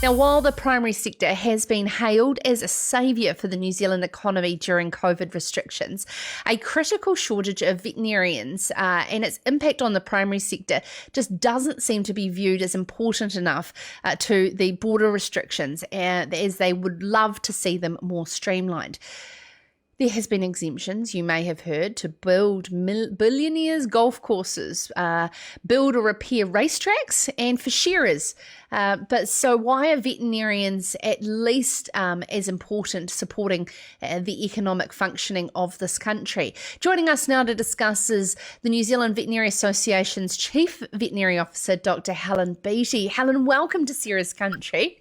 Now, while the primary sector has been hailed as a saviour for the New Zealand economy during COVID restrictions, a critical shortage of veterinarians and its impact on the primary sector just doesn't seem to be viewed as important enough to the border restrictions, as they would love to see them more streamlined. There has been exemptions, you may have heard, to build billionaires' golf courses, build or repair racetracks, and for shearers. But so why are veterinarians at least as important supporting the economic functioning of this country? Joining us now to discuss is the New Zealand Veterinary Association's Chief Veterinary Officer, Dr Helen Beattie. Helen, welcome to Sarah's Country.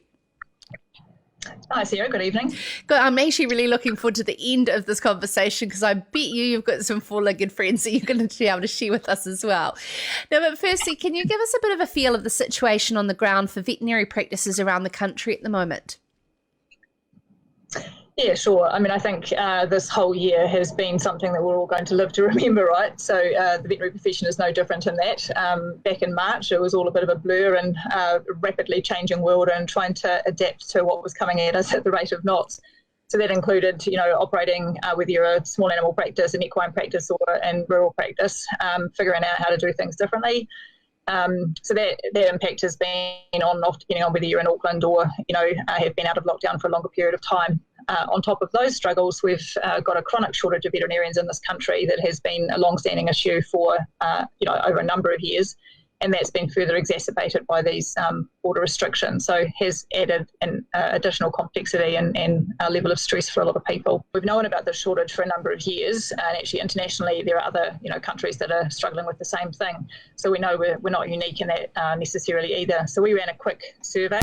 Hi, Sarah. Good evening. Good. I'm actually really looking forward to the end of this conversation because I bet you've got some four-legged friends that you're going to be able to share with us as well. Now, but firstly, can you give us a bit of a feel of the situation on the ground for veterinary practices around the country at the moment? Yeah, sure. I mean, I think this whole year has been something that we're all going to live to remember, right? So the veterinary profession is no different in that. Back in March, it was all a bit of a blur and rapidly changing world and trying to adapt to what was coming at us at the rate of knots. So that included, operating whether you're a small animal practice, an equine practice, or in rural practice, figuring out how to do things differently. So that impact has been on, depending on whether you're in Auckland or, have been out of lockdown for a longer period of time. On top of those struggles, we've got a chronic shortage of veterinarians in this country that has been a long-standing issue for, over a number of years. And that's been further exacerbated by these border restrictions. So has added an additional complexity and a level of stress for a lot of people. We've known about this shortage for a number of years, and actually internationally there are other countries that are struggling with the same thing. So we know we're not unique in that necessarily either. So we ran a quick survey,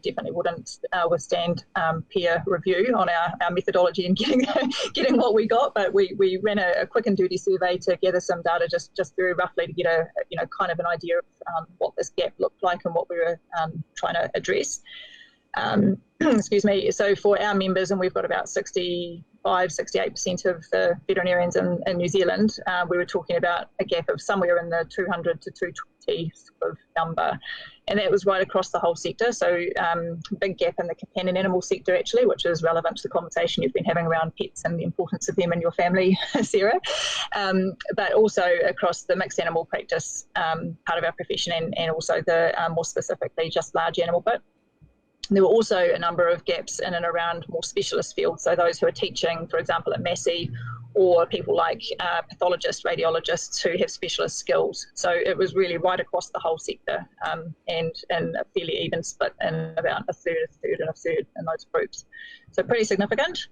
definitely wouldn't withstand peer review on our methodology and getting what we got, but we ran a quick and dirty survey to gather some data just very roughly to get a kind of an idea of what this gap looked like and what we were trying to address. Excuse me. So for our members, and we've got about 68% of the veterinarians in New Zealand, we were talking about a gap of somewhere in the 200 to 220 sort of number. And that was right across the whole sector. So big gap in the companion animal sector, actually, which is relevant to the conversation you've been having around pets and the importance of them in your family, Sarah. But also across the mixed animal practice part of our profession and also the more specifically just large animal bit. There were also a number of gaps in and around more specialist fields, so those who are teaching, for example, at Massey, or people like pathologists, radiologists who have specialist skills. So it was really right across the whole sector and a fairly even split in about a third and a third in those groups. So pretty significant.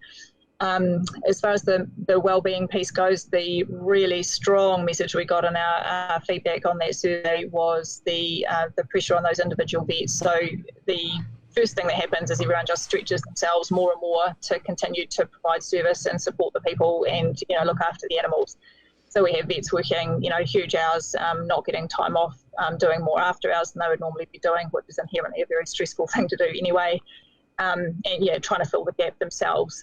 As far as the wellbeing piece goes, the really strong message we got in our feedback on that survey was the pressure on those individual vets. So the first thing that happens is everyone just stretches themselves more and more to continue to provide service and support the people and look after the animals. So we have vets working huge hours, not getting time off, doing more after hours than they would normally be doing, which is inherently a very stressful thing to do anyway. And trying to fill the gap themselves,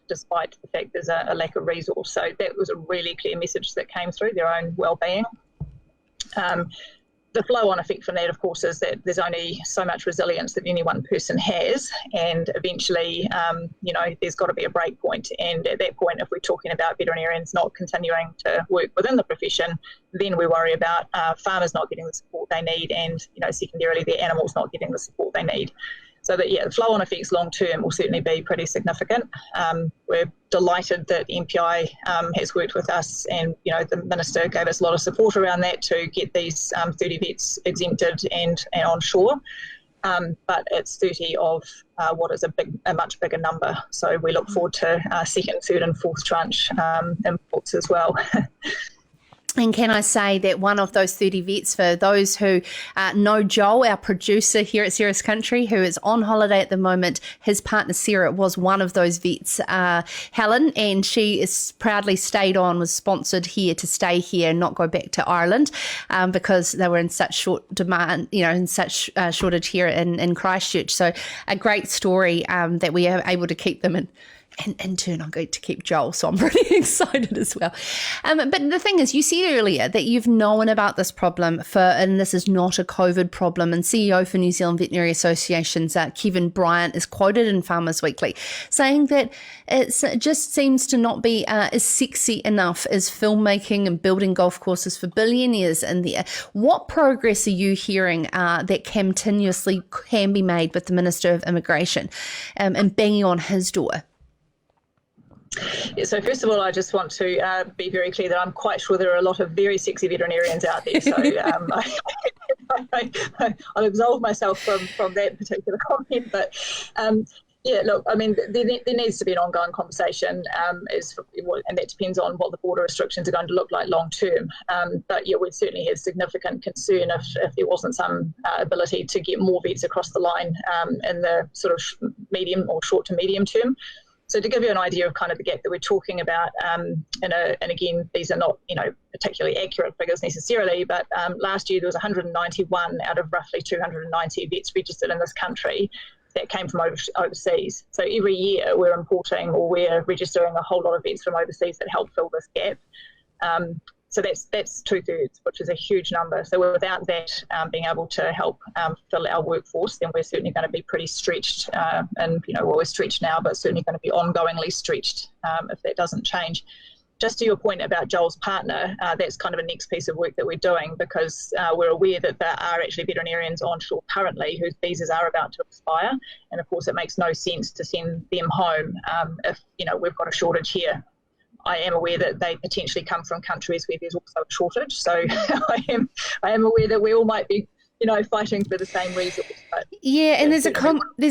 despite the fact there's a lack of resource. So that was a really clear message that came through, their own well-being. The flow-on effect from that, of course, is that there's only so much resilience that any one person has, and eventually, there's got to be a break point. And at that point, if we're talking about veterinarians not continuing to work within the profession, then we worry about farmers not getting the support they need, and secondarily, their animals not getting the support they need. So that, the flow-on effects long-term will certainly be pretty significant. We're delighted that MPI has worked with us, and, the Minister gave us a lot of support around that to get these 30 vets exempted and on shore. But it's 30 of what is a much bigger number. So we look forward to second, third and fourth tranche imports as well. And can I say that one of those 30 vets, for those who know Joel, our producer here at Sarah's Country, who is on holiday at the moment, his partner Sarah was one of those vets, Helen, and she is proudly stayed on, was sponsored here to stay here and not go back to Ireland because they were in such short demand, in such shortage here in Christchurch. So a great story that we are able to keep them in And in turn, I'm going to keep Joel, so I'm pretty excited as well. But the thing is, you said earlier that you've known about this problem and this is not a COVID problem, and CEO for New Zealand Veterinary Association's Kevin Bryant is quoted in Farmers Weekly saying that it just seems to not be as sexy enough as filmmaking and building golf courses for billionaires in there. What progress are you hearing that continuously can be made with the Minister of Immigration and banging on his door? Yeah, so first of all, I just want to be very clear that I'm quite sure there are a lot of very sexy veterinarians out there. So I'll absolve myself from that particular comment. But yeah, look, I mean, there needs to be an ongoing conversation, and that depends on what the border restrictions are going to look like long term. But yeah, we'd certainly have significant concern if there wasn't some ability to get more vets across the line in the sort of medium or short to medium term. So to give you an idea of kind of the gap that we're talking about, and again, these are not, particularly accurate figures necessarily, but last year there was 191 out of roughly 290 vets registered in this country that came from overseas. So every year we're importing or we're registering a whole lot of vets from overseas that help fill this gap. So that's 2/3, which is a huge number. So without that being able to help fill our workforce, then we're certainly going to be pretty stretched. We're stretched now, but certainly going to be ongoingly stretched if that doesn't change. Just to your point about Joel's partner, that's kind of a next piece of work that we're doing, because we're aware that there are actually veterinarians onshore currently whose visas are about to expire. And of course, it makes no sense to send them home if, we've got a shortage here. I am aware that they potentially come from countries where there's also a shortage. So I am aware that we all might be, fighting for the same resource. But yeah, and there's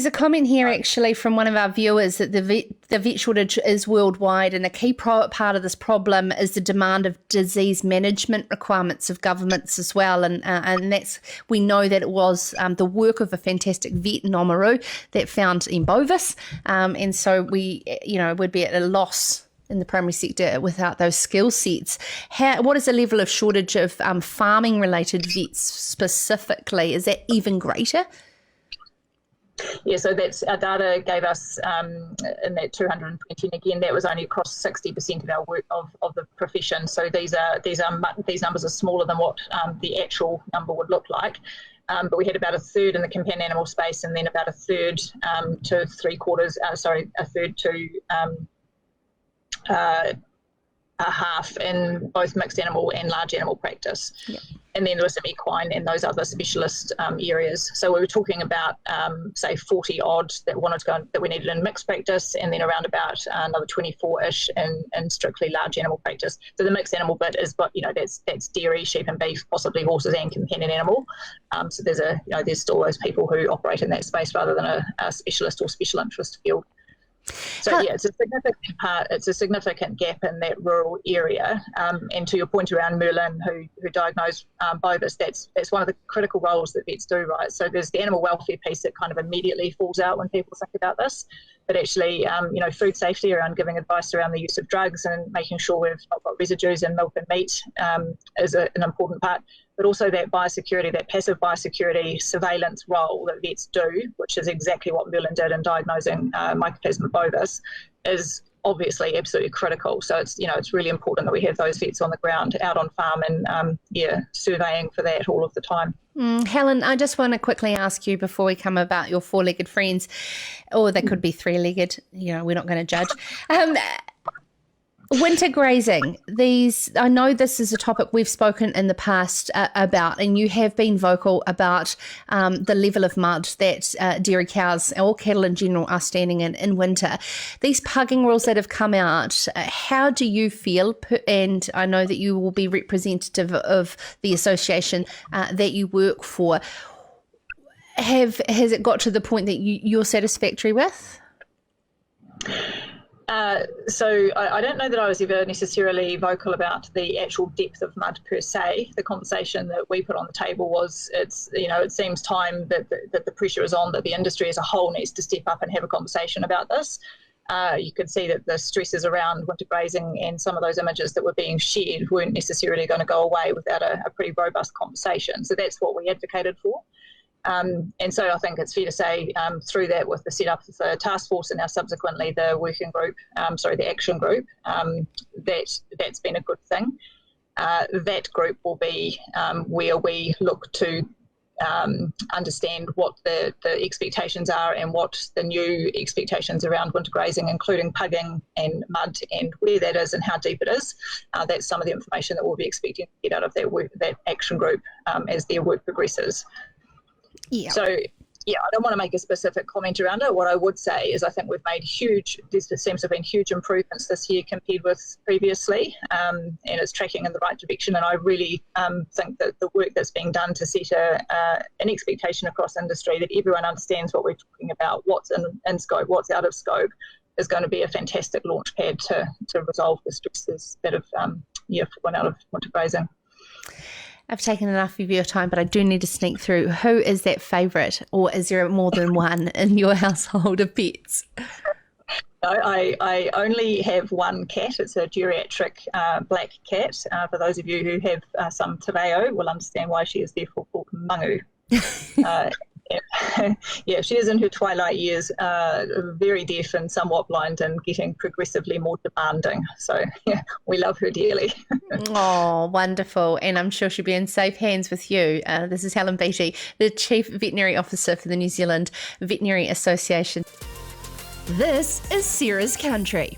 a comment here actually from one of our viewers that the vet shortage is worldwide, and a key part of this problem is the demand of disease management requirements of governments as well. And that's, we know that it was the work of a fantastic vet in Oamaru that found Bovis, and so we would be at a loss in the primary sector without those skill sets. What is the level of shortage of farming related vets specifically? Is that even greater? Yeah, so that's our data gave us in that 220, and again that was only across 60% of our work of the profession. So these numbers are smaller than what the actual number would look like. But we had about a third in the companion animal space, and then about a third to a half in both mixed animal and large animal practice. Yeah. And then there was some equine and those other specialist areas. So we were talking about, say, 40 odd that we needed in mixed practice, and then around about another 24-ish in strictly large animal practice. So the mixed animal bit is, but that's dairy, sheep and beef, possibly horses and companion animal. So there's still those people who operate in that space rather than a specialist or special interest field. So yeah, it's a significant gap in that rural area. And to your point around Merlin, who diagnosed Bovis, that's one of the critical roles that vets do, right? So there's the animal welfare piece that kind of immediately falls out when people think about this, but actually, food safety around giving advice around the use of drugs and making sure we've not got residues in milk and meat is an important part. But also that biosecurity, that passive biosecurity surveillance role that vets do, which is exactly what Merlin did in diagnosing Mycoplasma bovis, is obviously absolutely critical. So it's really important that we have those vets on the ground, out on farm, and surveying for that all of the time. Helen, I just want to quickly ask you before we come about your four-legged friends, or they could be three-legged. We're not going to judge. Winter grazing. I know this is a topic we've spoken in the past about, and you have been vocal about the level of mud that dairy cows or cattle in general are standing in winter. These pugging rules that have come out, how do you feel? And I know that you will be representative of the association that you work for. Has it got to the point that you're satisfactory with? So I don't know that I was ever necessarily vocal about the actual depth of mud per se. The conversation that we put on the table was it seems time that the pressure is on, that the industry as a whole needs to step up and have a conversation about this. You could see that the stresses around winter grazing and some of those images that were being shared weren't necessarily going to go away without a pretty robust conversation. So that's what we advocated for. And so I think it's fair to say through that, with the setup of the task force and now subsequently the working group, the action group, that's been a good thing. That group will be where we look to understand what the expectations are and what the new expectations around winter grazing, including pugging and mud, and where that is and how deep it is. That's some of the information that we'll be expecting to get out of that action group as their work progresses. Yeah. So, yeah, I don't want to make a specific comment around it. What I would say is I think we've made there seems to have been huge improvements this year compared with previously, and it's tracking in the right direction. And I really think that the work that's being done to set an expectation across industry that everyone understands what we're talking about, what's in scope, what's out of scope, is going to be a fantastic launch pad to resolve the stresses that have fallen out of winter grazing. I've taken enough of your time, but I do need to sneak through. Who is that favourite, or is there more than one in your household of pets? No, I only have one cat. It's a geriatric black cat. For those of you who have some te reo will understand why she is therefore called Mangu. Yeah, she is in her twilight years, very deaf and somewhat blind, and getting progressively more demanding. So, yeah, we love her dearly. Oh, wonderful. And I'm sure she'll be in safe hands with you. This is Helen Beattie, the Chief Veterinary Officer for the New Zealand Veterinary Association. This is Sarah's Country.